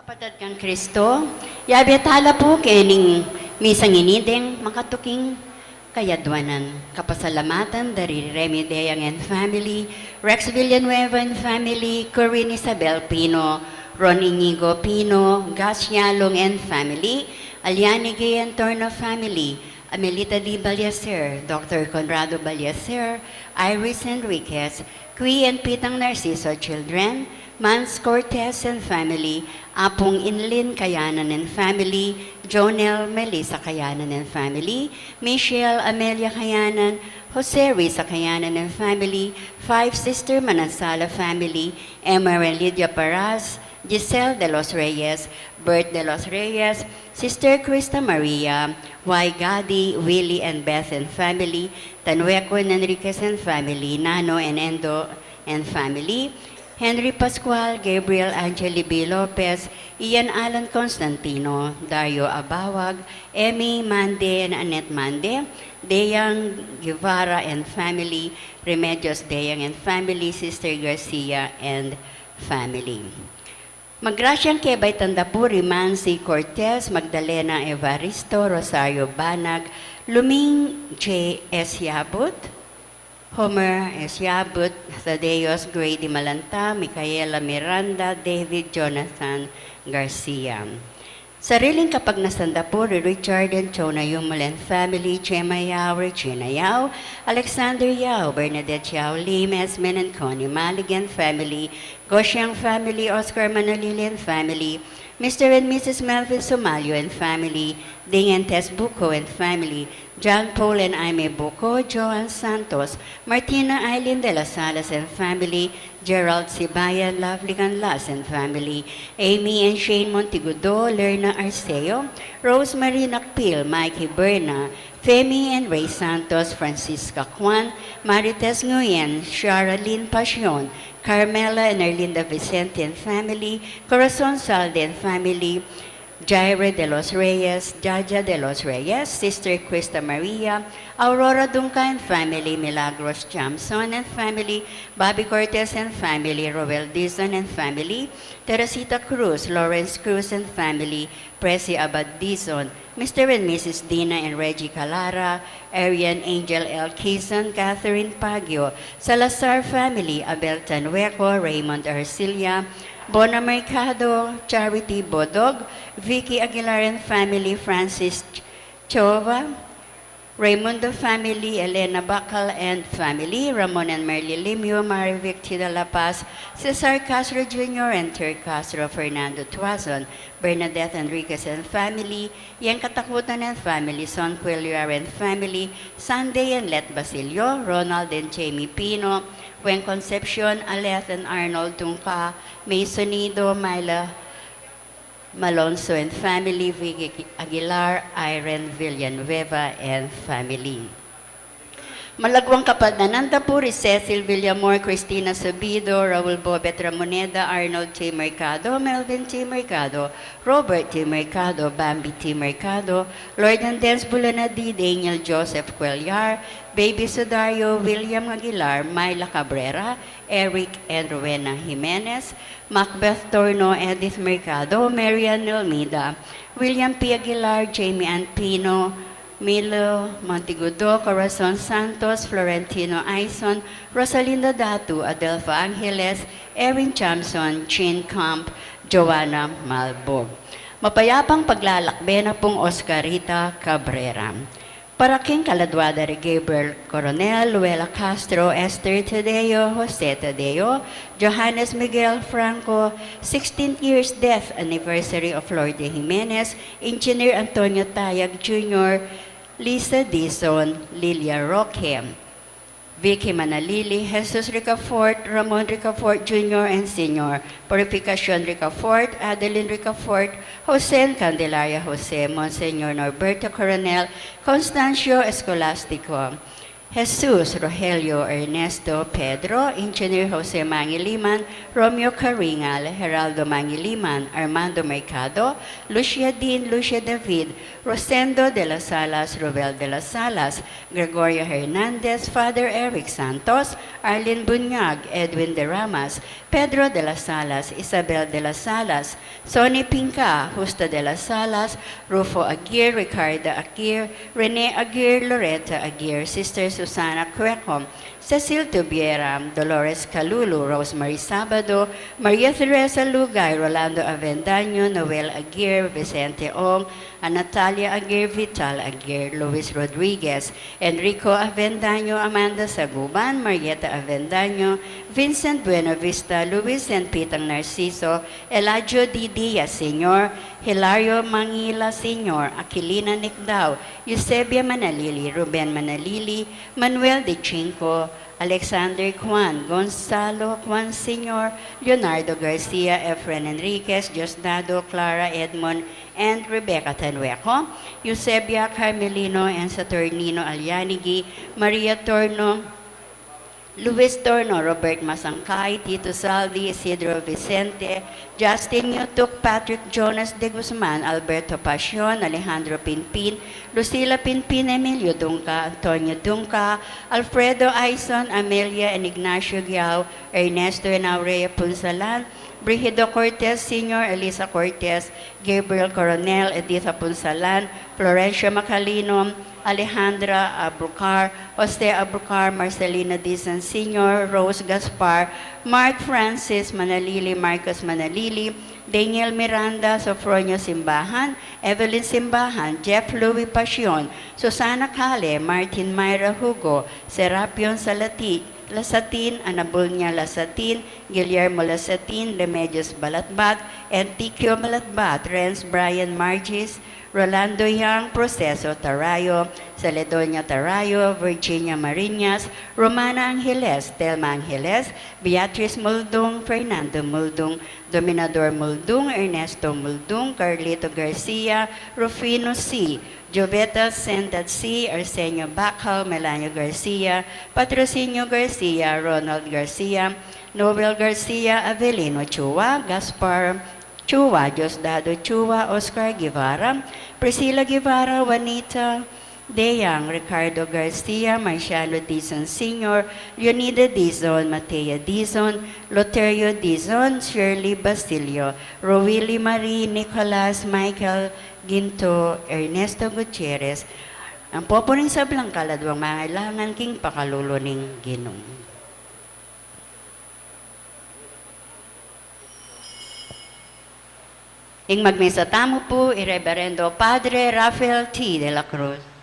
Kapatid kang Kristo, yabetala po kening misang inideng makatuking kayadwanan. Kapasalamatan dari Remy Deyang and family, Rex Villanueva and family, Corinne Isabel Pino, Ron Inigo Pino, Gas Yalong and family, Aliani Gay and Torno family, Amelita Di Balyacer, Dr. Conrado Balyacer, Iris Enriquez, Kui and Pitang Narciso children, Mans Cortez and family, Apong Inlin Kayanan and family, Jonel Melissa Kayanan and family, Michelle Amelia Kayanan, Jose Risa Kayanan and family, Five Sister Manansala family, Emma and Lydia Paras, Giselle de los Reyes, Bert de los Reyes, Sister Krista Maria, Y. Gadi, Willie and Beth and family, Tanueco and Enriquez and family, Nano and Endo and family, Henry Pascual, Gabriel Angeli B. Lopez, Ian Alan Constantino, Dario Abawag, Emmy Mande and Annette Mande, Deyang Guevara and family, Remedios Deyang and family, Sister Garcia and family. Magrasyang kebay Tandapuri, Mansi Cortez, Magdalena Evaristo, Rosario Banag, Luming J. S. Yabut, Homer S. Yabut, Thaddeus Grady Malanta, Micaela Miranda, David Jonathan Garcia. Sariling kapag nasandapuri, Richard and Chona Yumulen family, Chema Yao, Regina Yao, Alexander Yao, Bernadette Yao, Limes, Men and Connie Maligan family, Gosyang family, Oscar Manalili and family, Mr. and Mrs. Melvin Somalio and family, Ding and Tess Buko and family, John Paul and Aime Buko, Joan Santos, Martina Eileen de las Salas and family, Gerald Sibayan, Lovely Canlas and family, Amy and Shane Montigudo, Lerna Arceo, Rosemary Nakpil, Mikey Berna, Femi and Ray Santos, Francisca Juan, Marites Nguyen, Sharaline Pasion, Carmela and Erlinda Vicente and family, Corazon Salde and family, Jaire de los Reyes, Jaja de los Reyes, Sister Krista Maria, Aurora Dunca and family, Milagros Jamson and family, Bobby Cortez and family, Roel Dizon and family, Teresita Cruz, Lawrence Cruz and family, Presi Abad Dizon, Mr. and Mrs. Dina and Reggie Calara, Arian Angel L. Quezon, Catherine Pagio, Salazar family, Abel Tanueco, Raymond Arcilia, Bona Mercado, Charity Bodog, Vicky Aguilar and family, Francis Chova, Raimundo family, Elena Bacal and family, Ramon and Merly Limio, Marivic Tida La Paz, Cesar Castro Jr. and Ter Castro, Fernando Tuazon, Bernadette Enriquez and family, Yang Katakutan and family, Son Quilliar and family, Sunday and Let Basilio, Ronald and Jamie Pino, Wen Concepcion, Aleth and Arnold Dunca, Masonido, Myla Malonzo and family, Vicky Aguilar, Irene Villanueva and family. Malagwang kapad na Nandapuri, Cecil Villamor, Cristina Sabido, Raul Bobet Ramoneda, Arnold T. Mercado, Melvin T. Mercado, Robert T. Mercado, Bambi T. Mercado, Lord Andens Bulanadi, Daniel Joseph Cuellar, Baby Sudario, William Aguilar, Myla Cabrera, Eric and Rowena Jimenez, Macbeth Torno, Edith Mercado, Marian Almeida, William P. Aguilar, Jamie Ann Pino, Milo Montigudo, Corazon Santos, Florentino Aison, Rosalinda Datu, Adelfa Angeles, Erin Chamson, Chin Camp, Joanna Malbog. Mapayapang paglalakbe na pong Oscarita Cabrera. Paraking Kaladwada de Gabriel Coronel, Luela Castro, Esther Tadeo, Jose Tadeo, Johannes Miguel Franco, 16th year's death anniversary of Lourdes Jimenez, Engineer Antonio Tayag Jr., Lisa Dizon, Lilia Roque, Vicky Manalili, Jesus Ricafort, Ramon Ricafort Jr. and Sr., Purificacion Ricafort, Adeline Ricafort, Jose Candelaria Jose, Monsignor Norberto Coronel, Constancio Escolastico, Jesus Rogelio Ernesto Pedro, Engineer Jose Mangiliman, Romeo Caringal, Geraldo Mangiliman, Armando Mercado, Lucia Dean, Lucia David, Rosendo de las Salas, Robel de las Salas, Gregorio Hernandez, Father Eric Santos, Arlene Bunyag, Edwin de Ramas, Pedro de las Salas, Isabel de las Salas, Sonny Pinca, Justa de las Salas, Rufo Aguirre, Ricardo Aguirre, Rene Aguirre, Loretta Aguirre, Sister Susana Cueco, Cecil Tubiera, Dolores Calulu, Rosemary Sabado, Maria Teresa Lugay, Rolando Avendaño, Noel Aguirre, Vicente Ong, Natalia Aguirre, Vital Aguirre, Luis Rodriguez, Enrico Avendaño, Amanda Saguban, Marieta Avendaño, Vincent Buenavista, Luis and Pitang Narciso, Eladio D. Diaz, Sr., Hilario Mangila, Sr., Aquilina Nicdao, Eusebia Manalili, Ruben Manalili, Manuel De Chinco, Alexander Juan, Gonzalo Juan Sr., Leonardo Garcia, Efren Enriquez, Diosdado, Clara Edmond, and Rebecca Tanueco, Eusebia Carmelino and Saturnino Alianigi, Maria Torno, Luis Torno, Robert Masangkay, Tito Saldi, Isidro Vicente, Justin Yutuk, Patrick Jonas de Guzman, Alberto Pasion, Alejandro Pinpin, Lucila Pinpin, Emilio Dunca, Antonio Dunca, Alfredo Aison, Amelia and Ignacio Giao, Ernesto and Aurea Punsalan, Brigido Cortez Sr., Elisa Cortez, Gabriel Coronel, Editha Punsalan, Florencio Macalino, Alejandra Abrucar, Jose Abrucar, Marcelina Dizan Sr., Rose Gaspar, Mark Francis Manalili, Marcos Manalili, Daniel Miranda, Sofronio Simbahan, Evelyn Simbahan, Jeff Louis Pasion, Susana Cale, Martin Myra Hugo, Serapion Lasatin, Anabulnia Lasatin, Guillermo Lasatin, Remedios Balatbat, Antiquio Balatbat, Renz Brian Margis, Rolando Yang, Proceso Tarayo, Celedonia Tarayo, Virginia Marinas, Romana Angeles, Telma Angeles, Beatriz Muldung, Fernando Muldung, Dominador Muldung, Ernesto Muldung, Carlito Garcia, Rufino C., Joveta Sendad C., Arsenio Bacal, Melanio Garcia, Patrocinio Garcia, Ronald Garcia, Nobel Garcia, Avelino Chua, Gaspar Chua, Diosdado Chua, Oscar Guevara, Priscilla Guevara, Juanita Deyang, Ricardo Garcia, Marciano Dizon Sr., Leonida Dizon, Matea Dizon, Loterio Dizon, Shirley Basilio, Rowili Marie, Nicolas, Michael Ginto, Ernesto Gutierrez, ang poporing sa Blancaladwang mangailangan king pakaluluning Ginong. Ing magmisa tamo po, Ireverendo Padre Rafael T. de la Cruz.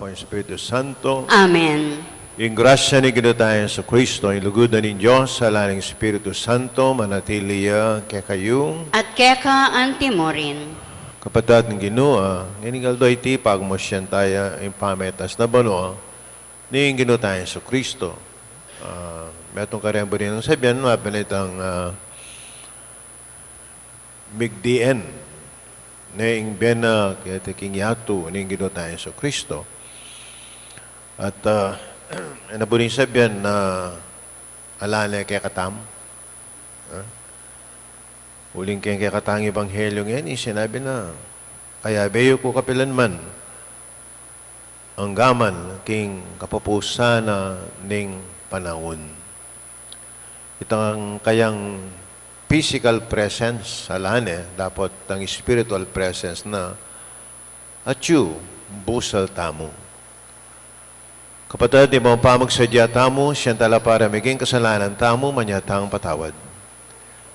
Espiritu Santo, Amen. yung grasya ni Ginoo sa Kristo, yung lugudan ng Diyos sa laning Espiritu Santo, manatiliya kay kayong At keka antimorin. kapatid ng Ginoo, ninigaldo iti pagmosyan tayo yung pametas na bano ni Ginoo sa Kristo. Metong karembo rin ang sabihan, mapilitang bigdien na yung bena kaya tiking yato ni Ginoo sa Kristo. At nabunin sabihan na alala kay katam. Uling kay katang ebanghelyo ngayon, sinabi na, kaya beyo ko kapilanman ang gaman king kapapusa na ning panahon. Ito ang kayang physical presence sa lane, dapat ang spiritual presence na at you, busal tamo. Kapatid, di mo pamagsadya tamo, siyang tala para maging kasalanan tamo, manyatang patawad.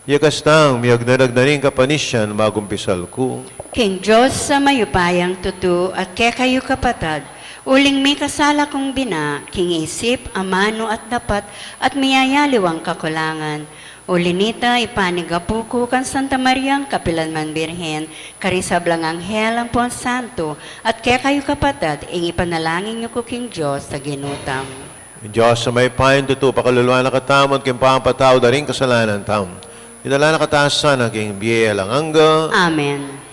Yakas tang miyag naragdaning kapanisyan magumpisal ko. King Diyos sa mayupayang tutu at kekayo kapatad, uling may kasala kong bina, king isip, amano at dapat, at miyayaliwang kakulangan. Ulinita ipanigapu ko kan Santa Mariang Kapilanman Birhen, karisablang anghel ang Pon Santo, at kekayo kapatad, ing ipanalangin niyo ko king Diyos sa ginutam. Diyos sa may pahin tutu, pakaluluan na katamon, kimpapataw da rin kasalanan tam. Idala na kataasan ang king biyaya lang hangga. Amen.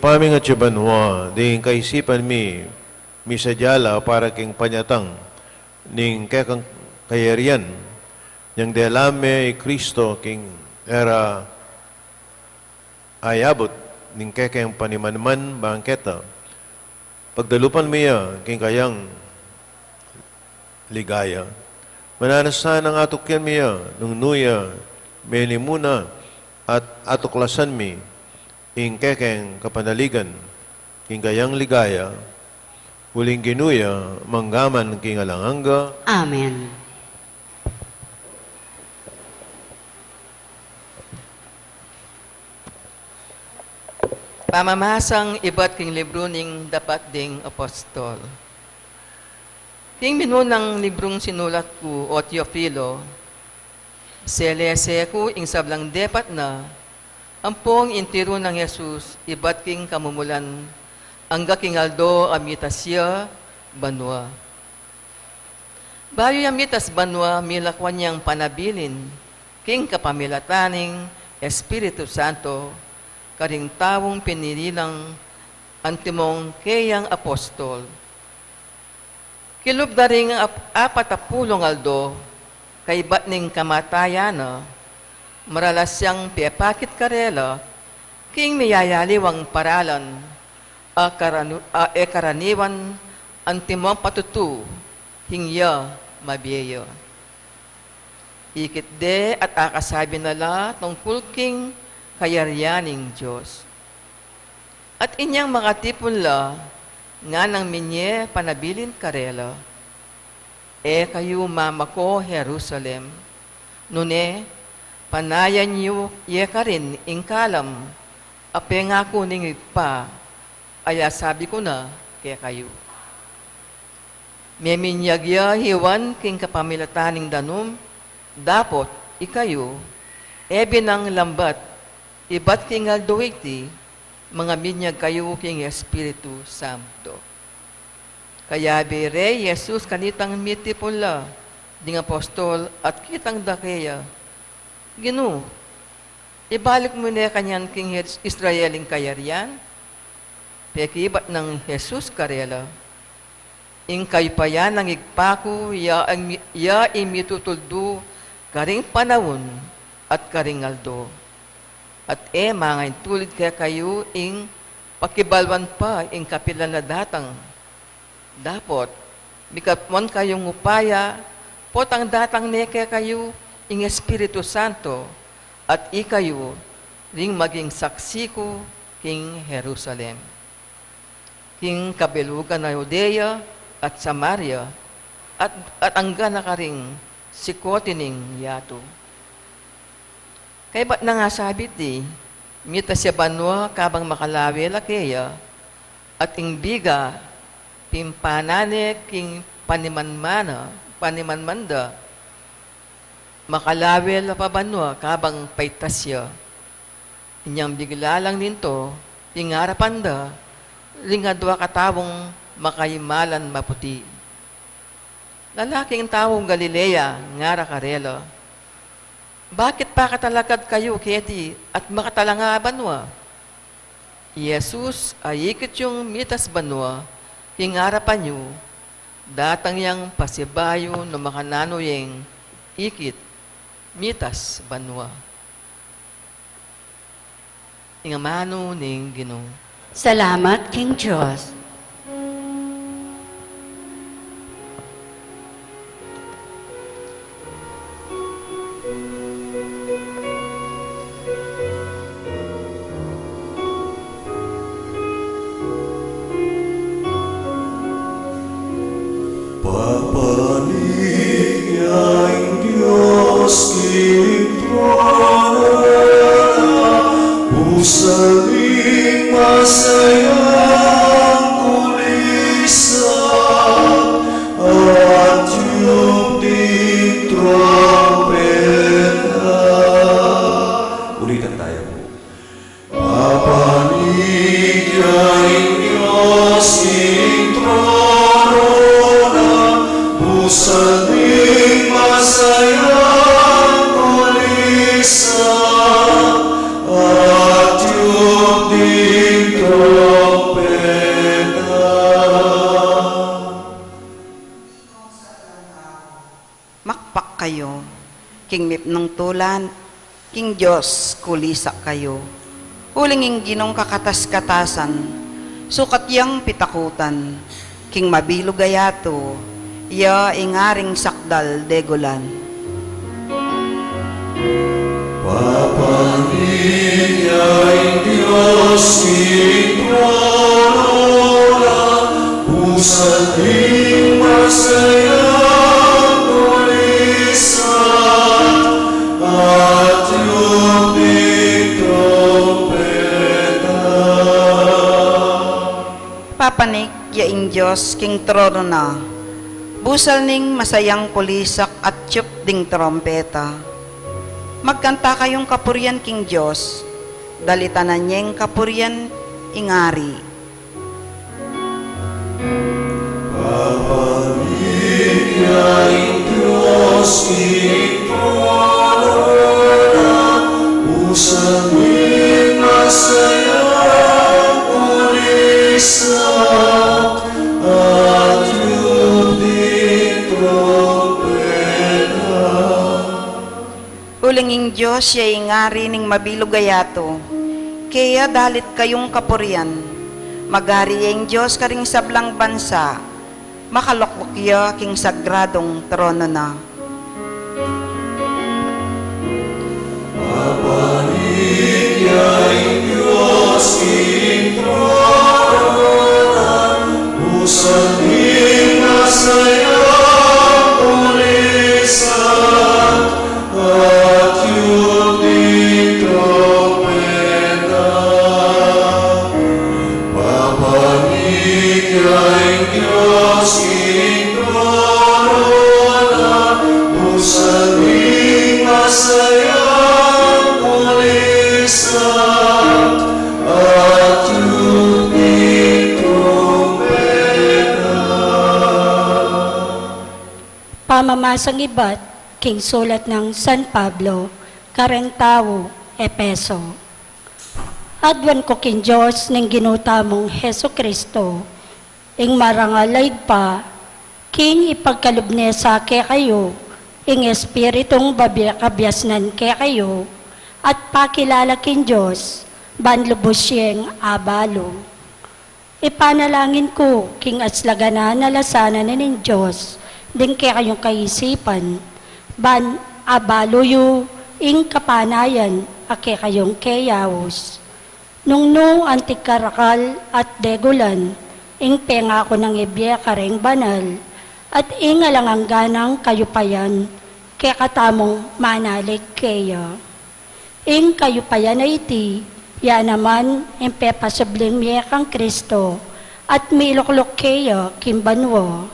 Paming at Banwa, ding kaisipan mi sadyala para king panyatang ning kekang kayarian yang delame Kristo king era ayabot ning kekang panimanman bangketa pagdalupan miya king kayang ligaya mananasan ang atukyan miya nung nuya melimuna at atuklasan mi ing kekeng kapanaligan, king kayang ligaya, huling ginuya, manggaman king alanganga. Amen. Pamamasang iba't king libro ning dapat ding apostol. King minunang librong sinulat ko o Teofilo, selese ko ing sablang depat na ampong intiro ng Jesus, iba't king kamumulan, angga king aldo amitasya, banwa. Bayo amitas banwa, milakwan niyang panabilin, king kapamilataning Espiritu Santo, karing tawong pinililang antimong kayang apostol. Kilub na rin ang 40 aldo, kay batning kamatayana, maralas siyang piapakit karela, king miyayaliwang paralan, karaniwan ang timang patutu hingya mabiyo. Ikit de at akasabi nala tungkol king kayaryaning Diyos. At inyang makatipon la nga nang minye panabilin karela. Kayo mama ko Jerusalem. Nune, panayan niyo ye ka rin ingkalam. Ape nga ko ningig pa, aya sabi ko na kaya kayo. Meminyagya hiwan king kapamilataning danum, dapot ikayo, binang lambat, ibat king aldoiti, mga minyag kayo king Espiritu Santo. Kaya bere, Jesus kanitang mitipula, ding apostol at kitang dakeya. Ginu, ibalik mo na kanyan king Israeling kayaryan, pekibat ng Jesus karela, ingkay pa yan ang igpaku, ya imitutuldo, karing panahon at karing aldo. At mga tulid kaya kayo ing pakibalwan pa ing kapilan na datang. Dapot, mikapon kayong upaya, potang datang ne kaya kayo ing Espiritu Santo, at ikayo ring maging saksi ko king Jerusalem. King kabelugan na Judea at Samaria, at anggan na ka ring sikotining yato. Kaya ba't na nga sabit mita siya banwa kabang makalawi lakeya, at ingbiga, pimpanane king panimanmanda, makalawi la pabanwa kabang paitasya. Inyang bigla lang ninto, ingarapanda, ringadwa katawong makaimalan maputi. Lalaking tawong Galilea, ngara karela. Bakit pa katalakad kayo, Keti, at makatalanga banwa? Jesus ay ikit yung mitas banwa, ingarapan nyo, datang yang pasibayo no makanano yung ikit, mitas banwa. Ingamano ning Ginoo. Salamat, King Diyos. Papaligyaing Diyos kiling trono pusaling masayang kulisan at yung di trompeta. Ulitan tayo. Papaligyaing Diyos kiling trono pusaling masayang kulisan at yung di trompeta. Makpak kayo, king mip ng tulan, king Diyos, kulisak kayo. Hulinging ginong kakatas-katasan, sukat yang pitakutan, king mabilog gayato, ya ingaring sakdal degolan. Papaligyaing Diyos kiling trono pusaling masayang kulisan at yung di trompeta. Papanik yaing Diyos, king trono na, busal ning masayang kulisak at tiyup ding trompeta. Magkanta kayong kapurian, king Diyos, dalitanan niyeng kapurian ingari. Papaligyaing Diyos kiling trono pusaling masayang kulisan at yung di trompeta. Hulinging Diyos, yay ingari ning mabilog gayato, kaya dalit kayong kapurian, Magari ang Diyos karing sablang bansa, makaluklukya king sagradong trono na. Papaligyain Diyos king trono, usanin masayang pulisan, at yung di trompeta. Papaligyain Diyos king trono, usanin masayang pulisan, at yung di trompeta. Pamamasang iba't king sulat ng San Pablo, kareng tao, Epeso. Adwan ko king Diyos ng ginuta mong Heso Kristo, ing marangalay pa, king ipagkalubne sa ke kayo, ing espiritong kabyasnan ke kayo, at pakilala king Diyos, banlubos siyang abalo. Ipanalangin ko, king aslagana na lasana na ng Diyos, din kaya kayong kaisipan, ban abaloyo, ing kapanayan, ake kayong kayawos. Nung antikarakal at degulan, ing pengako ng ibya kareng banal, at ing alangangganang kayupayan, kaya katamong manalig kaya. Ing kayupayan na iti, ya naman, ing pepasabling miya kang Kristo, at miluklok kaya kimbanwa,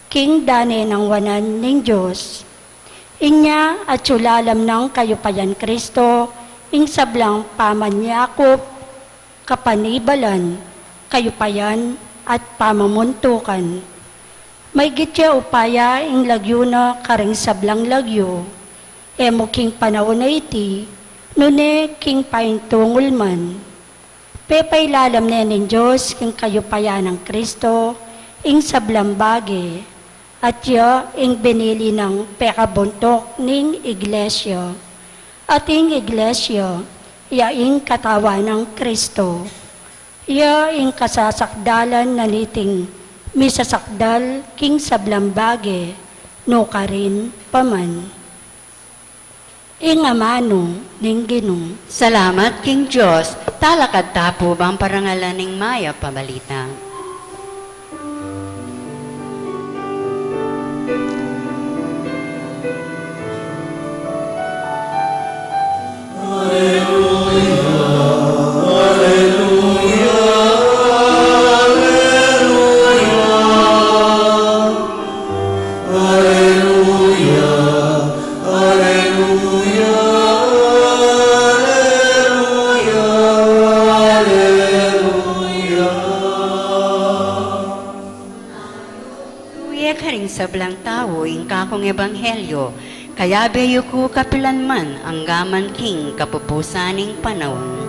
king dane ng wanan ng Diyos. Inya at sulalam ng kayupayan Kristo, ing sablang pamanyakop, kapanibalan, kayupayan at pamamuntukan. May gitya upaya ing lagyo na karing sablang lagyo, emo king panahon na iti, nune king paintungol man. Pepay lalam na ng Diyos king kayupayan ng Kristo, ing sablang bagi, at ya ing binili ng pekabuntok ning iglesia. At ing iglesia, ya ing katawan ng Kristo. Ya ing kasasakdalan na niting misasakdal king sablambage, no karin paman. Ing amano ning Ginoo. Salamat, King Diyos. Talakad tapo bang parangalan ng maya pabalita. Tuya karing sablang tao, ing kakong ebanghelyo, kaya beyo ko kapilanman ang gaman king kapupusaning panahon.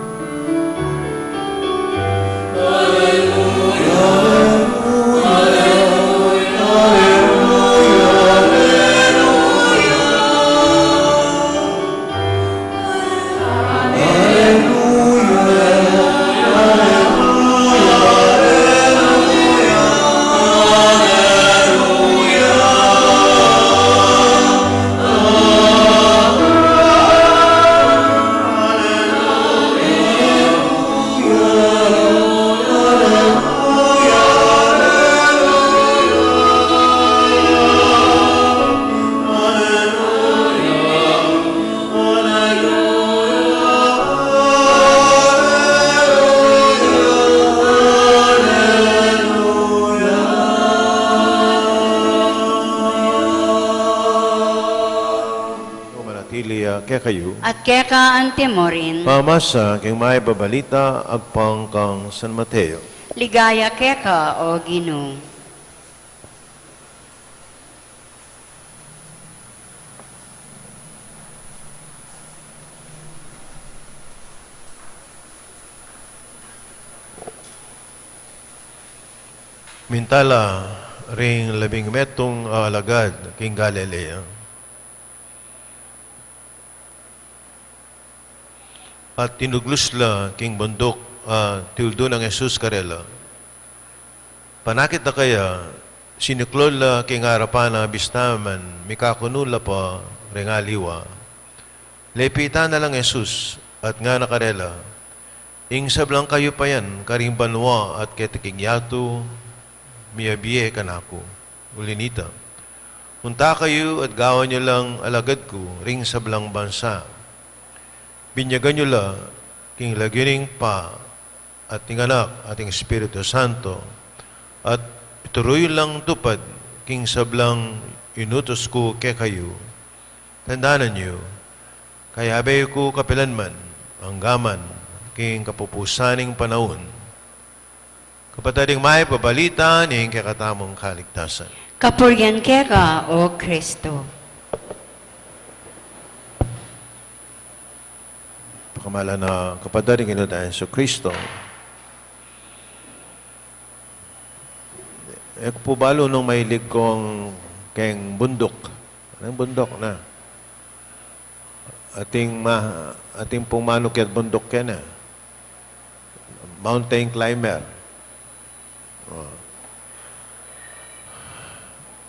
Kaya kayo, At keka ang timorin, pamasa king may babalita agpang kang San Mateo. ligaya keka o Ginoo. Mintala ring 17 alagad king Galilea. At tinuglusla king bundok tildo ng Jesus karela. Panakit na kaya, siniklol king harapan na bistaman, mikakunula pa, rengaliwa. Lepitan na lang Jesus, at nga nakarela, ing sablang kayo pa yan, karing banwa at ketiking yato, miyabiye kanako, ulinita. Punta kayo at gawan nyo lang alagad ko, ring sablang bansa. Binyagan nyo la, king lagining pa, ating anak, ating Espiritu Santo, at ituloy lang tupad, king sablang inutos ko kay kayo. Tandaanan nyo, kaya abay ko kapilanman, ang gaman, king kapupusaning panahon. Kapatading may pabalita, ning kakatamong kaligtasan. Kapuryan ka, O Kristo. Pakamala na kapatading inudahan sa Kristo. Po balo nung mahilig kong keng bundok. Anong bundok na? Ating pong manukyat bundok yan na. Mountain climber.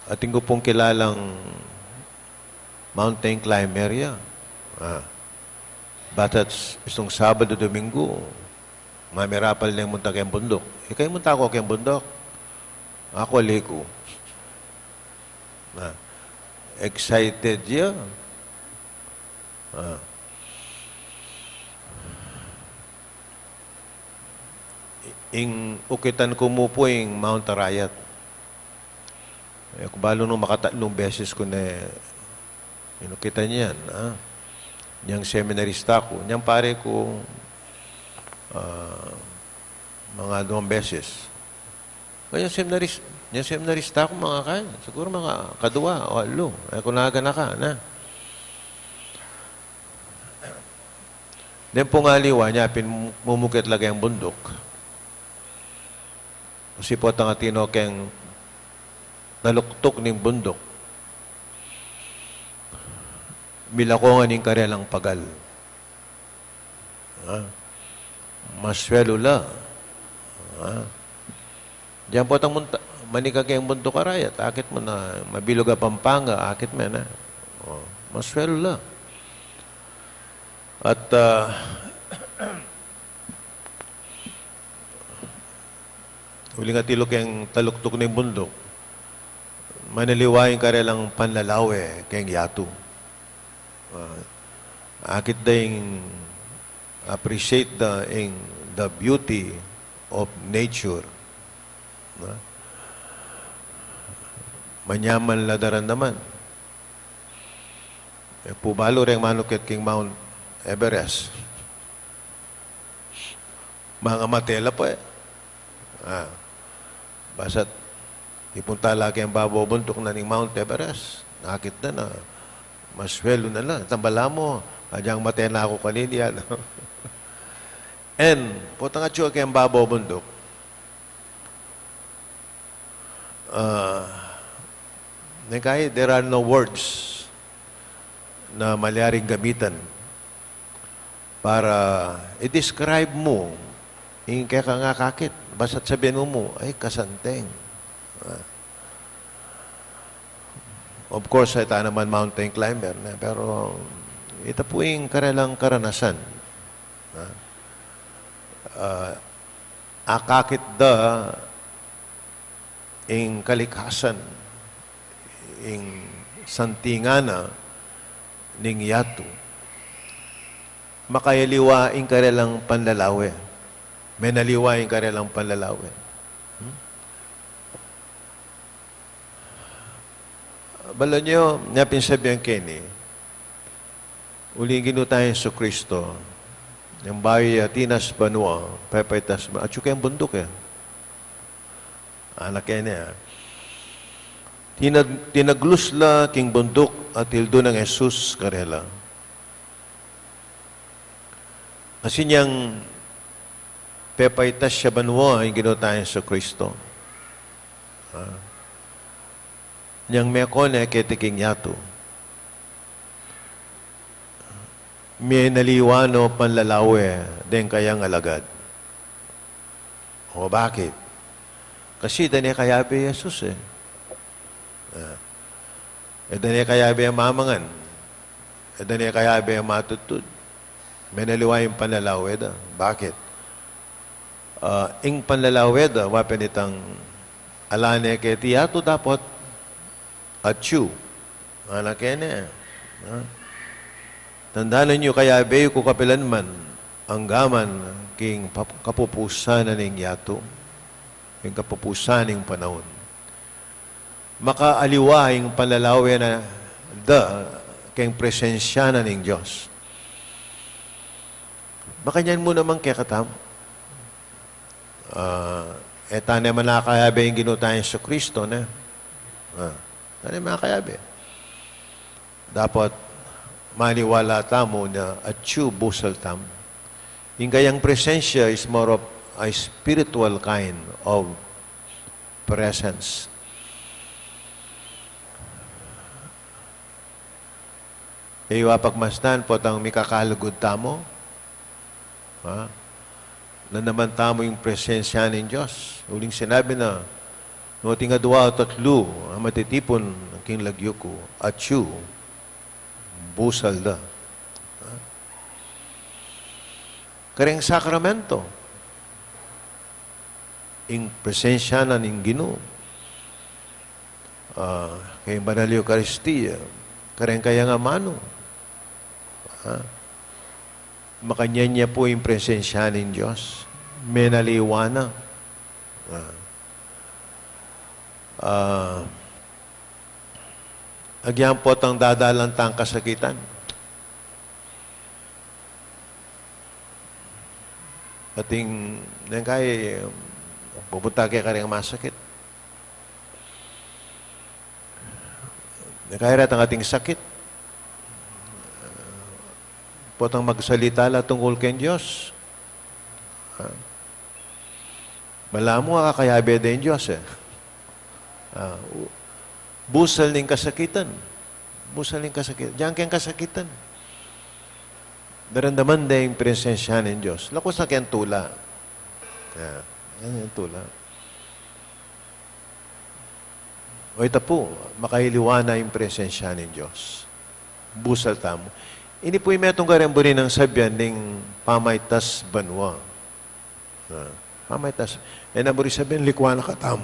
Ating ko pong kilalang mountain climber yan. Batat itong Sabado, Domingo, mamirapal na yung munta kayong bundok. Kayo munta ako kayong bundok. Ako liko. Excited yan. Ukitan ko mo po yung Mount Arayat. Kubalo nung makatatlong beses ko na inukitan yan. Niyang seminarista ko. Niyang pare ko mga 2 beses. Kaya yung seminarista ko mga kanya. Siguro mga 2 o 3. Ay kunaga na ka, na. Then pungaliwa niya, pinumukit lagay ang bundok. Kasi po ang atino keng naluktok ng bundok. Milakongan ng karelang pagal. Maswelo la. Diyan po itang manika kayong bundok karayat. Akit mo na, mabilog Pampanga, akit mo na. Maswelo la. At uli nga tilo kayong taluktok ng bundok, manaliwain karelang panlalawe kayong yato. Akit dahing appreciate the beauty of nature. Manyaman ladaran naman. Pubalo rin manukit king Mount Everest. Mga matela po Basat ipunta lagi ang babobuntok na ng Mount Everest. Nakit na maswelo na lang. Tambala mo, adyang matena ako kanina. And, putang at siya kayang babobuntok. There are no words na malyaring gamitan para i-describe mo yung kaya ka nga kakit. Basta't sabihin mo, ay kasanteng. Of course, ito naman mountain climber na, pero ito po yung karelang karanasan. Akakit da yung kalikasan, yung santingana ning yato. Makayaliwa yung karelang panlalawe. May naliwa yung karelang panlalawe. Bala nyo, napin sabihan kini, uling ginutahin sa Kristo, yung bayi Tinas Banua, Pepaitas, at yung kayong bundok anak niya. Tinaglusla king bundok at hildo ng Jesus karela. Kasi niyang Pepaitas siya Banua yung ginutahin sa Kristo. Niyang mekone ketiking yato. May naliwano panlalawe den kayang alagad. O bakit? Kasi dani kayabe Jesus eh. Dani kayabe ang mamangan. Dani kayabe ang matutod. May naliwa yung panlalawed. Bakit? Ing panlalawed, wapen itang alane kay tiyato dapat at you. Anak kene. Tandaan ninyo kayabe ko kapilanman ang gaman king kapupusan na ning yato. Yung kapupusan ng panahon. Makaaliwa yung panlalawi na kayong presensya na ng Diyos. Baka niyan mo naman kaya katam. Tane man nakayabe yung ginutayan sa Kristo na. Tane man nakayabe. Dapat maniwala tamo na at you busal tam. Yung kayang presensya is more of a spiritual kind of presence. Iwa pagmasdan po tang mikakalugod tamo. Na naman tamo yung presensya ng Diyos. Uling sinabi na, no tinga dua o tatlo, ang matitipon ng king lagyo ko, at you, busal da. Kareng sakramento, ing presensya na ning Ginoo. Kay Banal Eucharistia, kareng kaya nga mano. Makanya niya po yung presensya ng Diyos. May naliwana. Agyan po ang dadalang tang kasakitan. Ating kay pupunta kay kareng masakit. Nakairat ang ating sakit. Potang magsalita la tungkol kay Diyos. Bala mo kakayabe din Diyos eh. Busal ning kasakitan. Busal ning kasakitan. Diyan kayang kasakitan. Darandaman din yung presensya ng Diyos. Lakos na kayang tula. Yan yung tula. O ito po, makahiliwana yung presensya ng Diyos. Busal tamo. Ini po yung metong karembunin ng sabyan ng pamaytas banwa. Pamaytas. E naburi sabihin, likwana ka tam.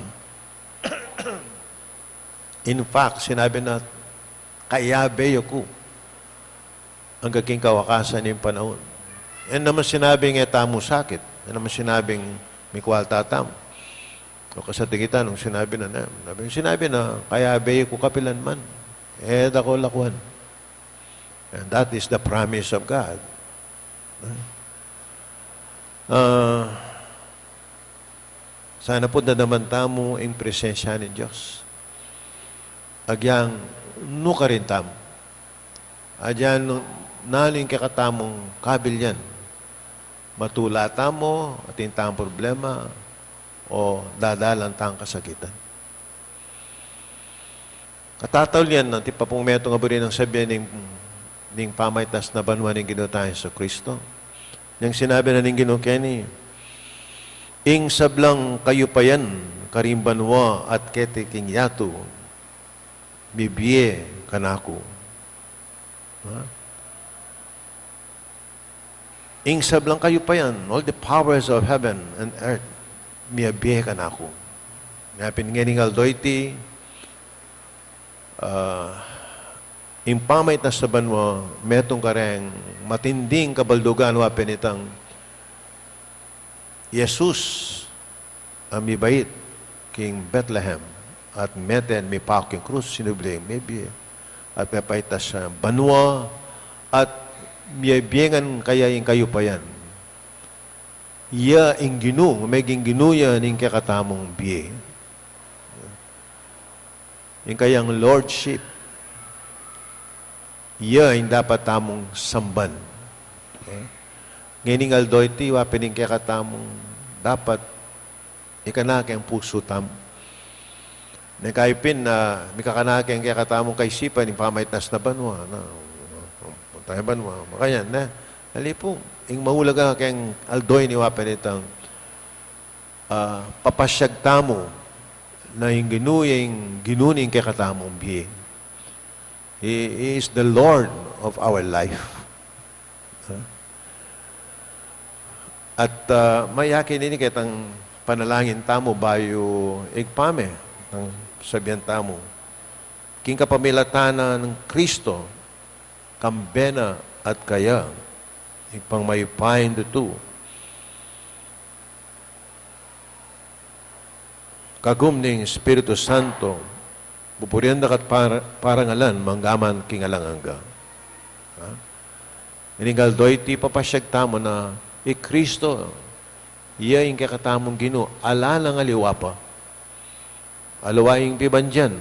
In fact, sinabi na, kayabe ko ang gaging kawakasan ng panahon. Yan naman sinabing tamo sakit. Yan naman sinabing may kwalta tam. O kasatigitan, nung sinabi na, kayabe ko kapilan man. Dako lakwan. And that is the promise of God. Sana po nadaman tamo ang presensya ng Diyos. Agyang nuka rin tamo. Adyan naling kakatamong kabilyan. Matula tamo, ating tamang problema, o dadalang tang kasakitan. Katataw yan, ti papong meto nga buri ng sabihin ng pamaytas na banwa ng Ginoo tayo sa Kristo. Yang sinabi na ng Ginoo Kenny, ing sablang kayo pa yan, karimbanwa at ketiking yato, bibye kanako. Ing sablang kayo pa yan, all the powers of heaven and earth, miyabiye kanako. Ngapin nga aldoyti, impamay na sa banwa, metong kareng matinding kabaldugan wapin itang Jesus ang mibait king Bethlehem at meten mi paking krus sinubling maybe at mepaitas sa banwa at miyabiyengan kaya yung kayo pa yan. Iya ing Ginoo, maging ginuya ning kakatamong biye. Yung kayang lordship, iya yung dapat tamong samban. Okay? Ngayon aldoyti, wapin yung kakatamong dapat ikanake ang puso tam. Nakaipin na mikakanake ang kakatamong kaisipan yung pamaytas na banwa. Tayo banwa. Makayan na. Halipo, yung mahulaga kayang aldoy ni wapin itang papasyag tamo na yung ginuning kay katamong biye. He is the Lord of our life. At mayakin ini kitang panalangin tamo bayo igpame ng sabihan tamo. King kapamilatana ng Kristo, kambena at kaya, ipang mayupain dito. Kagum ning Espiritu Santo, bupurian na kat parangalan, manggaman kingalanganga. Iningal doy ti papasyag tamo na Kristo, iya yung kakatamong Ginoo, ala lang aliwapa. Aluwaing pibandyan,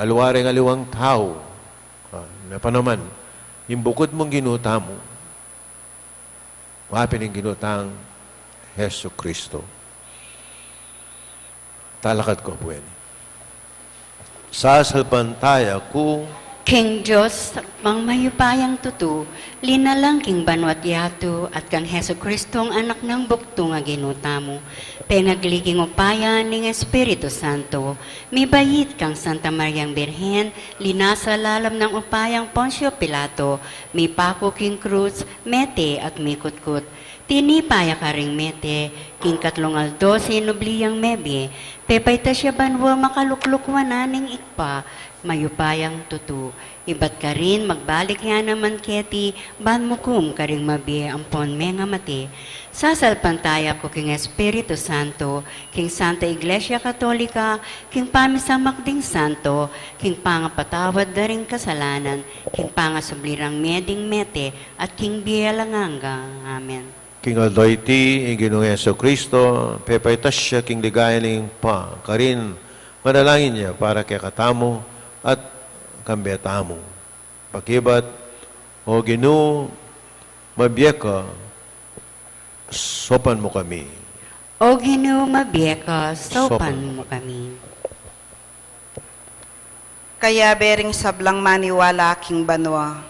aluwaring aliwang tao. Na pa naman, yung bukod mong ginutamo, wapin yung ginutang Heso Kristo. Talakad ko po yan. Sasalpantaya ko, King Diyos, pangmayupayang tutu, linalang king banwat yato at kang Heso Kristong anak ng bukto nga ginuta mo. Pengagliging upaya ning Espiritu Santo, may bayit kang Santa Mariang Birhen, linasa lalam ng upayang Poncio Pilato, may pako king Cruz, mete at may kutkut. Tinipaya ka ring mete, king katlong aldo sinubliyang mebe, pepay ta siya banwa makaluklukwa naning ikpa, mayupayang tutu. Ibat ka rin, magbalik yan naman keti, ban mukum ka ring mabi ampon menga mati. Sasalpantaya ko king Espiritu Santo, king Santa Iglesia Katolika, king pamisamak ding Santo, king pangapatawad da ring kasalanan, king pangasublirang meding mete, at king bielanganga. Amen. King Aldoyti, ang Ginoong Yeso Kristo, pepaitas siya, king ligayaning pa, karin, manalangin niya para kay katamo at kambetamo. Pakibat, o Ginoo, mabiyeka, sopan mo kami. O Ginoo, mabiyeka, sopan mo kami. Kaya bering sablang maniwala king banwa.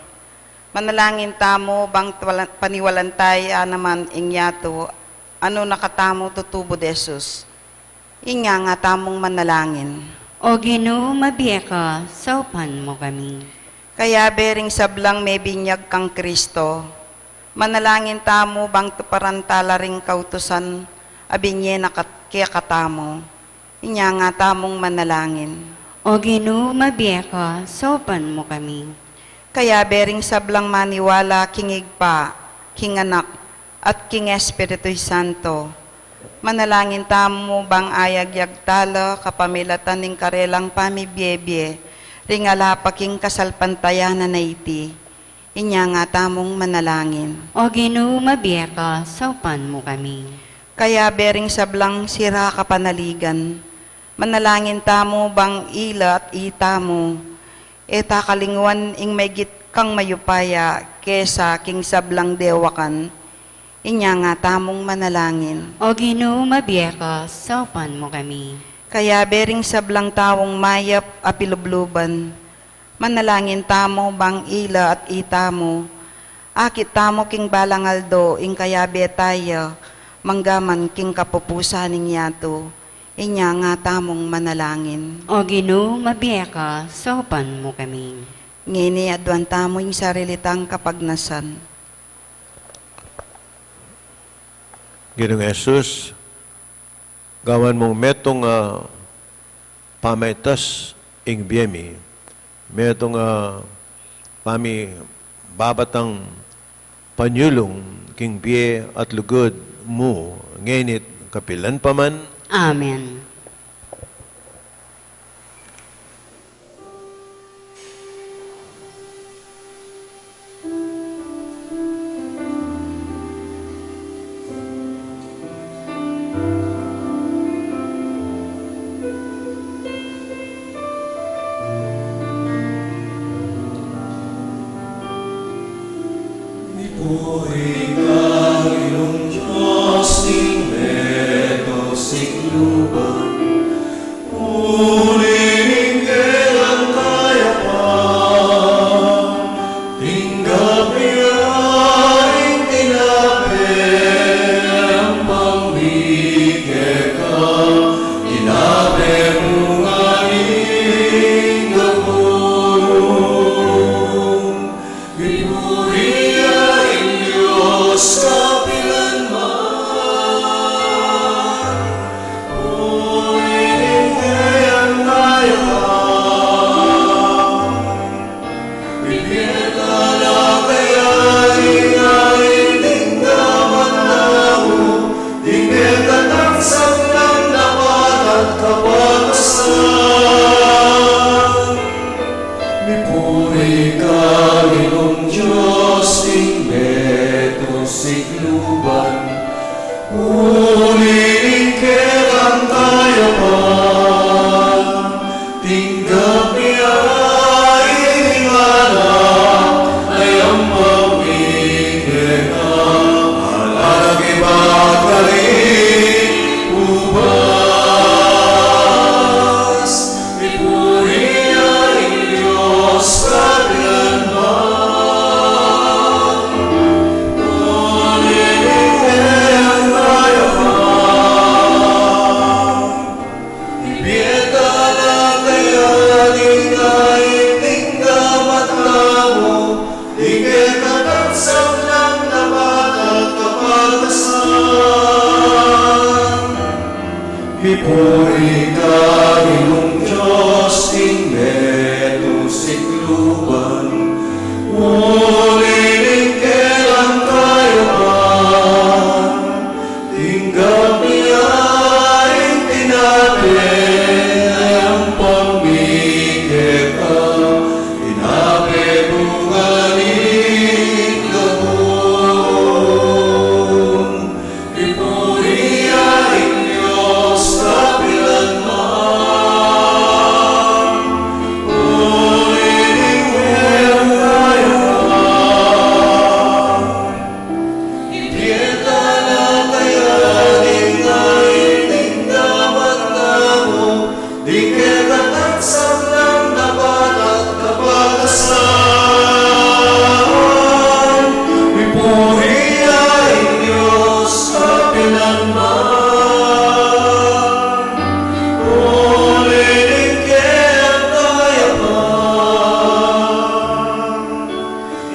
Manalangin tamo bang paniwalantay naman ingyato, ano nakatamo tutubo desus. Inya nga tamong manalangin. O Ginoo, mabiyeka, sopan mo kami. Kaya bering sablang may binyag kang Kristo, manalangin tamo bang tuparantala ring kautusan, abinye kaya katamo. Inya nga tamong manalangin. O Ginoo, mabiyeka, sopan mo kami. Kaya bering sablang maniwala kingig pa, king anak, at king Espiritu Santo. Manalangin tamo bang ayag yagtala kapamilatan ning karelang pamibiyebye, ringala pa king kasalpantayanan na iti. Inya nga tamong manalangin. O Ginoo, mabiyeka, sopan mo kami. Kaya bering sablang sira kapanaligan, manalangin tamo bang ila at ita mo, eta kalingwan ing megit kang mayupaya kesa king sablang dewakan, inya nga tamong manalangin. O Ginoo, mabiyeka, sopan mo kami. Kaya bering sablang tawong mayap apilubluban, manalangin tamo bang ila at ita mo, akit tamo king balangaldo ing kaya betaya, manggaman king kapupusa ning yato, inya nga tamong manalangin. O Ginoo, mabiyeka, sopan mo kami. Ngini adwan tamo yung sarilitang kapagnasan. Ginoong Jesus, gawan mong metong pamaitas ing biyemi, metong pami babatang panyulong king biye at lugod mo, ngenit kapilan paman. Amen. Puri ka, iyong Diyos, ning medo sikluban. Ulining kelang kaya pa, tinggal piyaing tinape ang pangmig Pipuri ka Ginoong Diyos, ing meto sikluban. Muliling kailan kayo man, tinggap niya ang tinapin ang pamikita. Tinapi bungaling gabon. Pipuri ang Diyos kapilanman. Muliling kailan kayo man, ipieta na kayanin na itindaman na mo. Di kailangan sa lang dapat at kabatasan. Pipuri ang Diyos kapilanman. Uliling kaya kaya pa.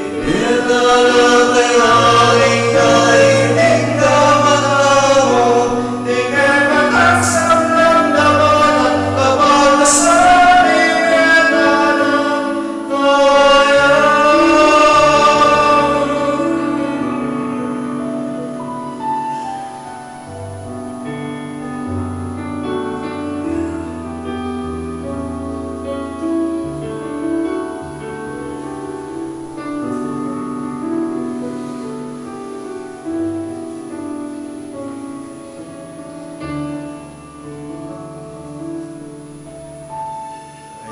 Ipieta na kayanin na itindaman na mo. Di kailangan sa lang dapat at kabatasan. Ipieta na kaya.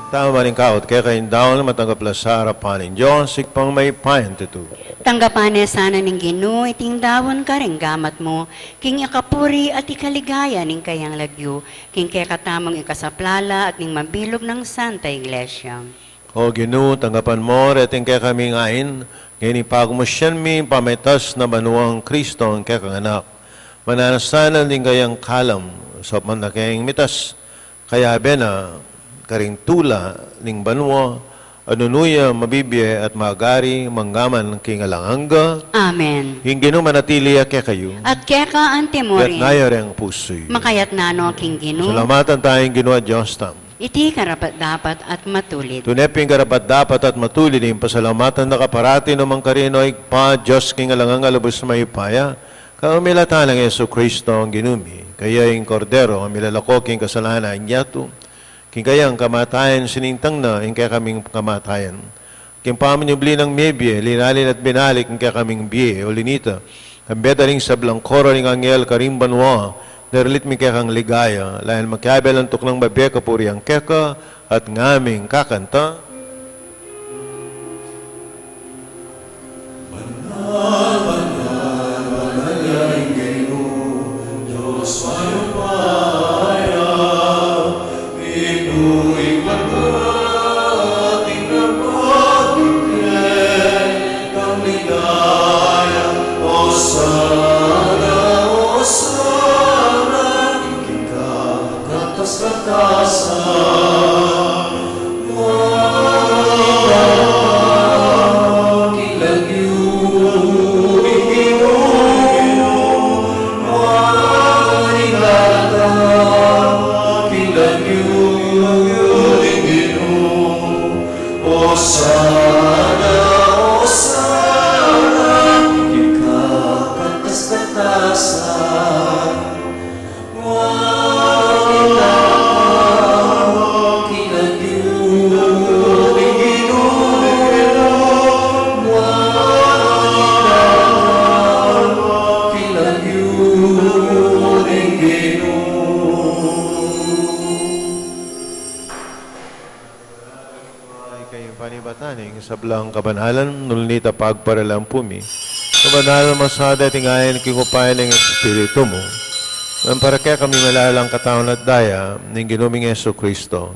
Tama rin kaut, kaya kayong daon na matanggap la sa harapan ng Diyos, ikpang may payan tutu. Tanggapan sana ng Ginoo, iting dawon ka rin gamat mo, king ikapuri at ikaligaya ning kayang lagyo, king kaya katamang ikasaplala at ning mabilog ng Santa Iglesia. O Ginoo, tanggapan mo, reting kaya kami ngayon, ngayon ipagmusyan mi pamitas na banuang Kristo ang kaya kang anak. Mananasanan din kayang kalam, sa mandakayang mitas, kaya bena, karing tula ning banwa, anunuya mabibiye at magari manggaman king alanganga, Amen. yung Ginoo manatili kaya kayo, At kaya ka at antemori, nayarang pusoy. makayat nano king Ginoo, Salamatan tayong Ginoo at Diyos tam. iti karapat dapat at matulid. Tuneping karapat dapat at matulid yung pasalamatan na kaparati namang karino ay pa Diyos king alangang alabos na mayupaya. Kaumilatan ng Yesu Kristo ang ginumi. Kaya yung kordero ang milalako king kasalanan niya to. King kayang kamatayan sinintang na yung kaya kaming kamatayan. King paminyubli ng mebye, linalin at binalik yung kaya kaming biye o linita. Kambeta ring sa blangkoro ring angel karimbanwa. Narilit mi kaya kang ligaya. Lahan magkabel ang tuknang babe kapuri ang keka at ngaming kakanta. Panibataning sa belang kabanalan, nulnita pagparalang pumi. Kabanalan masada tingayan kingupayan ng Espiritu mo. Nang para kaya kami malalang katawan at daya ng ginuming Yesu Kristo.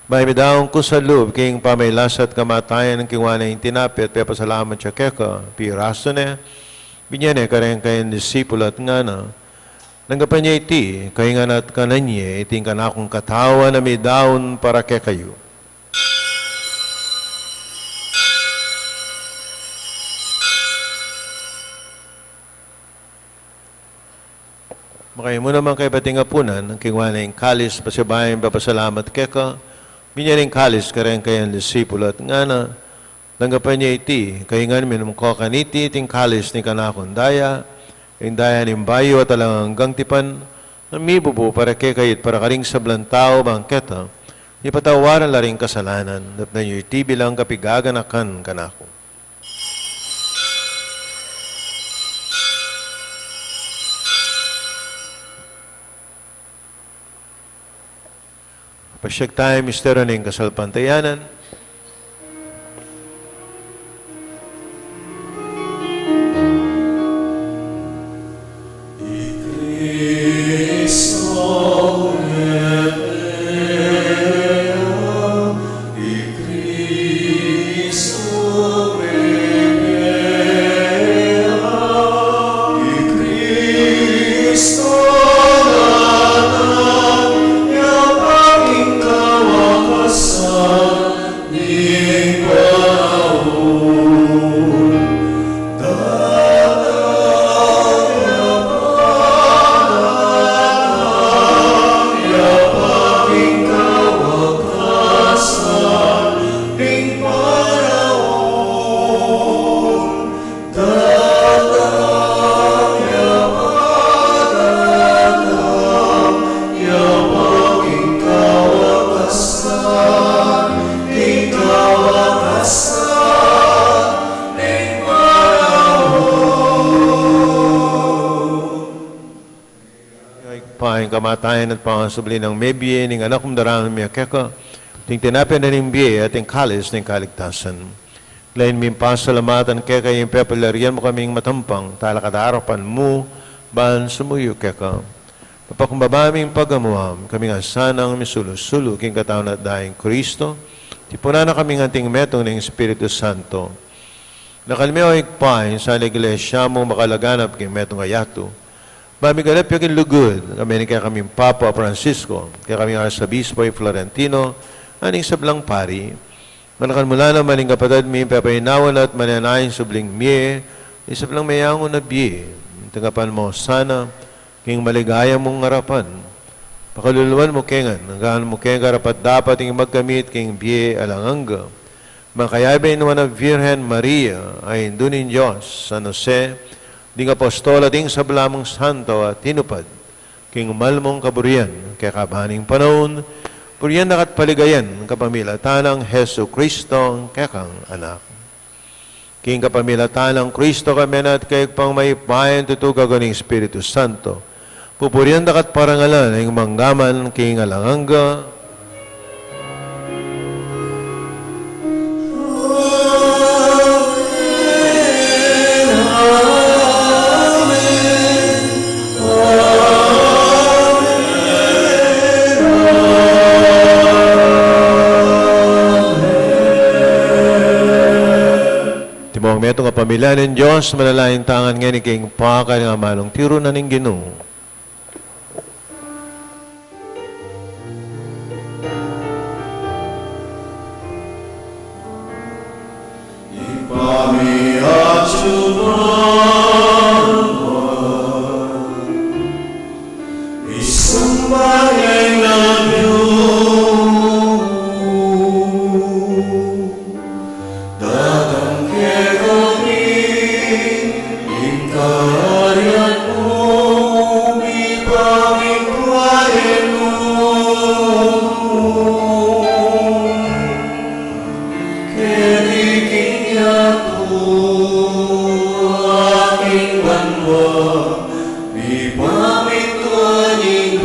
May midaong ko sa loob king pamaylas at kamatayan ng kingwana yung tinapit, kaya pasalamat siya kaya piraso na. Binyan ka rin kayong disipulo at nga na. Nanggapan niya iti, kaya nga na't kananye, iting kanakong katawa na may daon para kaya kayo. Makaya mo naman kay batingapunan, ang kingwanay kalis, pasibayan, papasalamat keka, binyaring kalis, karen kayang disipulo, at nga na, langgapan niya iti, kaingan minum ko kaniti, ting kalis ni kanakundaya, yung daya ng bayo at alang hanggang tipan, namibubo para kekayit para karing sablang tao, bangketa, ipatawaran la rin kasalanan, at na yung iti bilang kapigaganakan kanako. Pasyag tayo, mistero ng kasalpantayanan. Kamatayan at pangasubli ng mebye, ning anak kong darang miya keka, ting tinapin na ning biye at ting kalis ng kaligtasan. Lain min pasalamatan keka yung pepalarian mo kaming matampang, talakadarapan mo, ban sumuyo keka. Papakumbabaming pagamuham, kaming asanang misulusulo, king katawan at daing Kristo, tipuna na kaming anting metong ng Espiritu Santo. Nakalmiyo ikpain sa iglesia mo makalaganap king metong ayato, mamigalap yung lugod, kami ni kaya kaming Papa Francisco, kaya kaming Arsabispo Florentino, aning sablang pari. Malakan mula na maling kapatid mi, papainawan at mananayin subling miye, isablang mayangon na biye. Tangapan mo sana, king maligaya mong ngarapan. Pakaluluan mo kengan, hanggang mo kengan karapat dapat ing magkamit king biye alanganga. Makayabay naman na Virgen Maria, ay indunin Diyos, San Jose, ding apostola ding sa blamang santo at tinupad, king malmong kaburian, kaya kabahaning panahon, puriyan nakat paligayan, kapamilatanang Heso Kristo, kekang anak. King kapamilatanang Kristo kami at kay pang may payan tutugagan ng Espiritu Santo, pupuriyan nakat parangalan ng manggaman, king alanganga, Timong meto nga pamilya ng Diyos, malalaing tangan nga ni King Paka nga manong tiro na ning Ginoo. Di pamit ko ni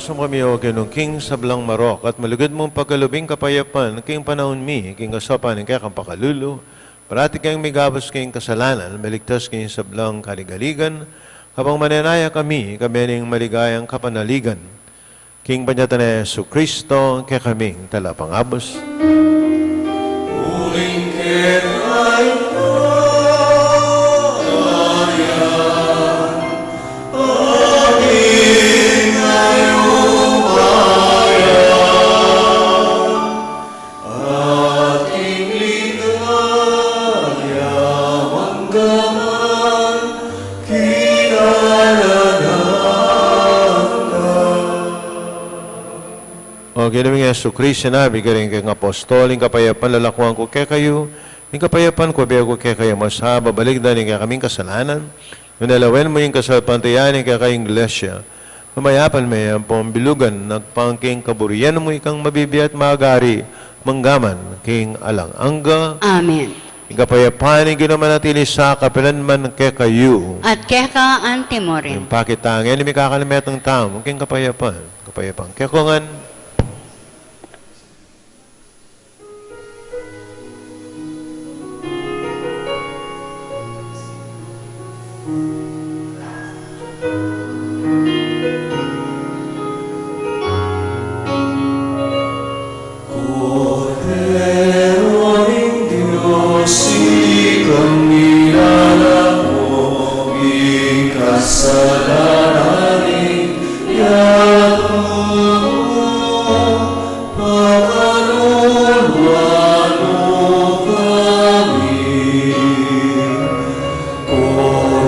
Kapasong kami o kinong King Sablang Marok at malugod mong pagkalubing kapayapan King panahon mi, King kasapan ng kaya kang pakalulu, parati kayong may gabos kayong kasalanan, maligtas kayong sablang kaligaligan, kapang mananaya kami ning maligayang kapanaligan. King Banyatan na Yesu Kristo, kaya kaming talapangabos. Uling ketay O ginawing Yesu Kristo sinabi ka rin kayong apostol, yung kapayapan lalakuan ko kaya kayo, yung kapayapan ko biya ko kaya kayo masaba, baligdan yung kaya kaming kasalanan, yung nalawen mo yung kasalpantayan yung kaya kayong iglesia, mamayapan may ang pambilugan, nagpangking kaburiyan mo ikang mabibiyat magari, manggaman, king alang angga, Amen. yung kapayapan yung ginamanatili sa kapilanman kaya kayo, At keka antimorin. yung pakitangin, yung may kakalimetang tao, king kapayapan kaya kungan, Cordero ng Diyos, ikang nilalako, ikasalanan yato, pakaluluan mo kami.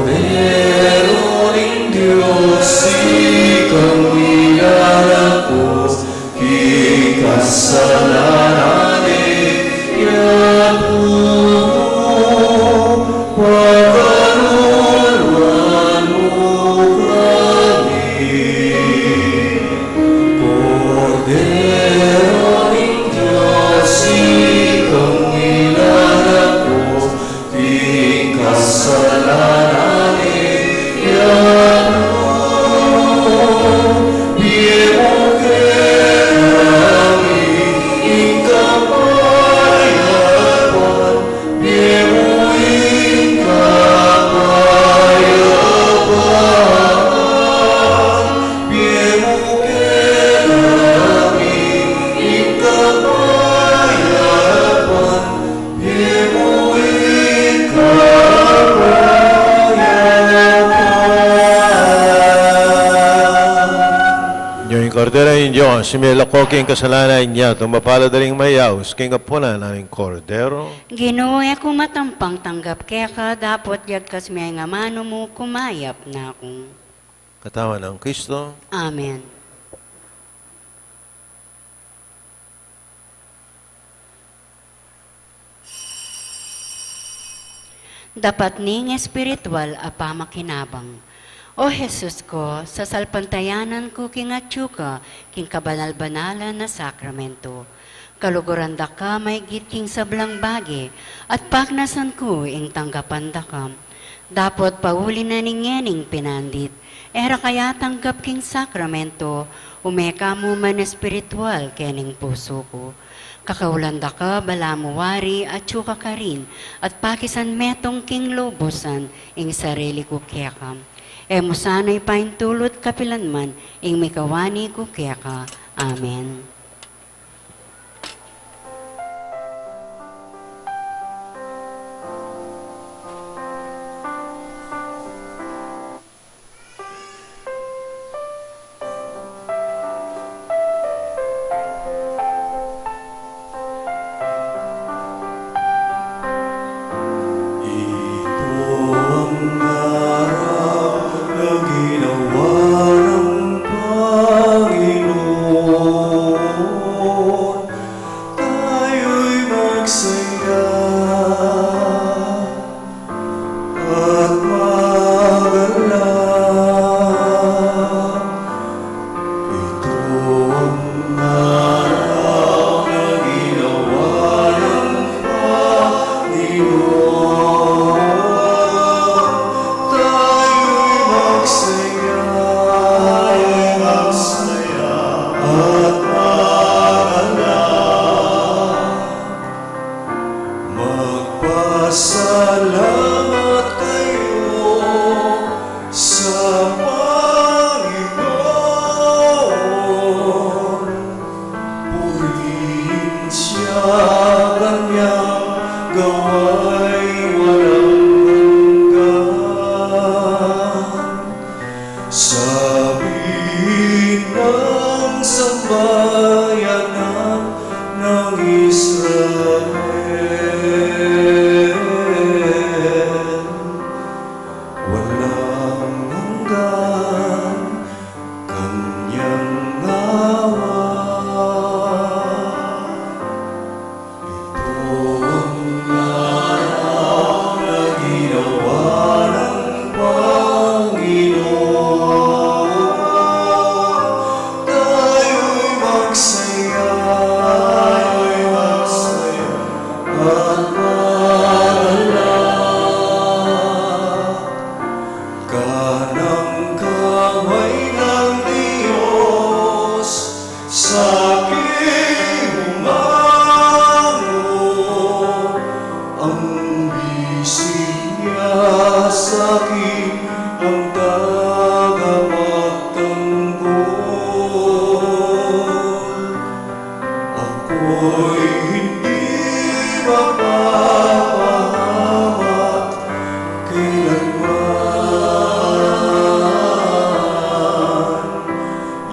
Cordero ng Diyos, ikang nilalako, ikasalanan yato, pakaluluan mo kami. Cordero ng Diyos, ikang nilalako, ikasalanan yato, biye mo kami, ikapayapan, biye mo ikapayapan, biye mo kami, ikapayapan, biye mo ikapayapan. yung kordero yung Diyos, similako king kasalanan niya, tumapaladaring mayaws, king kapuna na yung kordero, Ginuya ko matampang tanggap keka dapot yagkas may nga mano mo kumayap na akong. katawan ng Kristo, Amen. Dapat ning espiritual apa makinabang. O Jesus ko, sa salpantayanan ko kingatsuka, king kabanal-banalan na sakramento. Kaluguran da ka may giting sablang bagi, at paknasan ko ing tanggapan da ka. Dapot pauli na ningening pinandit, era kaya tanggap king sakramento, umeka mo man espiritual kening puso ko. Kakaulanda ka, balamuwari, at tsuka ka rin, at pakisan metong king lobusan, ing sarili ko kekam. Emo sana'y paintulot kapilanman, ing mikawani ko keka. Amen. Ito ang araw na ginawa ng Panginoon. bayanan ng Israel. Walang hanggan kanyang awa. Ito ang araw na ginawa ng Panginoon. Tayo'y magsaya at magalak. Kanang kamay ng Diyos sa aking umango, ang bisig niya sa akin ang tagapagtanggol. Ako'y hindi mapapahamak kailanman.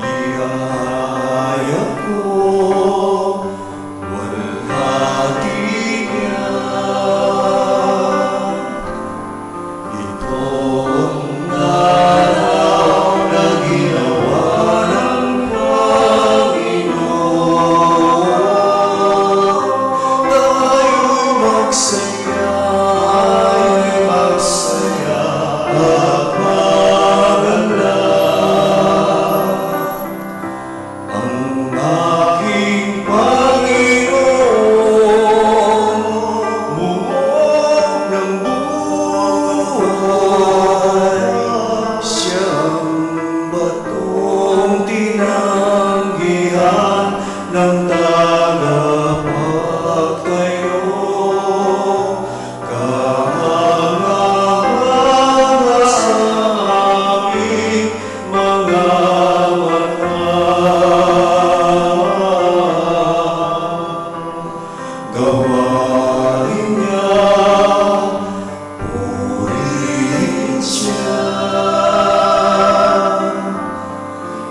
Ihayag ko, walhati niya. Ito ang araw na ginawa ng Panginoon. Tayo'y magsaya at magalak. Ang aking Panginoon, buong ng buhay, siyang batong tinanggihan ng tagapagtayo. Kahanga sa aming mga mata. Gawain niya, purihin siya.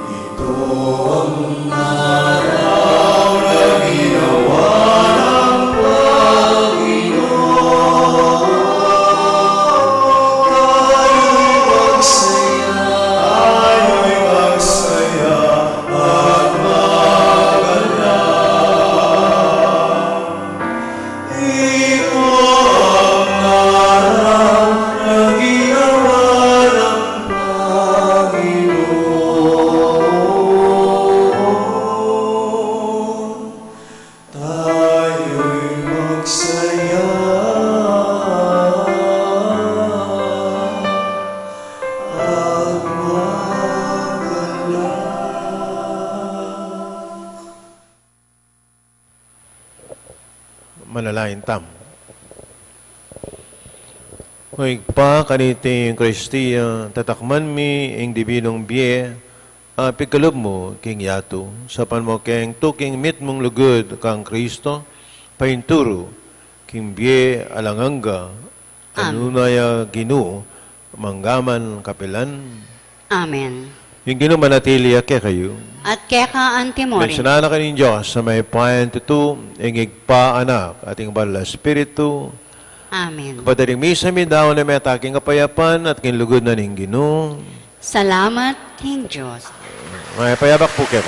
Ito ang araw na ginawa ng Panginoon. Tayo'y magsaya at magalak. Ito ang araw na ginawa ng Panginoon. Tayo'y magsaya at magalak. Manalain tam. Huwag pa kaniti yung Kristiya, tatakman mi ang dibinong biye, pigkalob mo king yato, sapan mo keng tuking mit mong lugod kang Kristo, painturo, king biye alanganga, anunaya ginu, manggaman kapilan, Amen. yung ginu manatili ake kayo. At kaya ka antimorin. Mensyonana ka ng Diyos sa may payan tutu, ingig pa anak, ating bala Espiritu, Amen. kapadaring misa mi daw na may ataking kapayapan at kinlugod na ning ginu. Salamat, King Diyos. May payabak po kayo.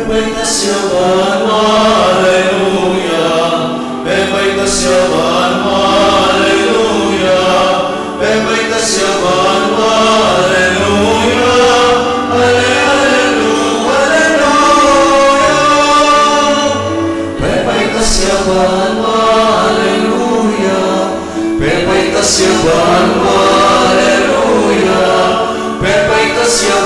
Bebaitasyawan mo, Hallelujah. Bebaitasyawan mo, Hallelujah. Bebaitasyawan mo, Hallelujah. Hallelujah, Hallelujah. Bebaitasyawan mo, Hallelujah. Bebaitasyawan mo, Hallelujah. Bebaitasyawan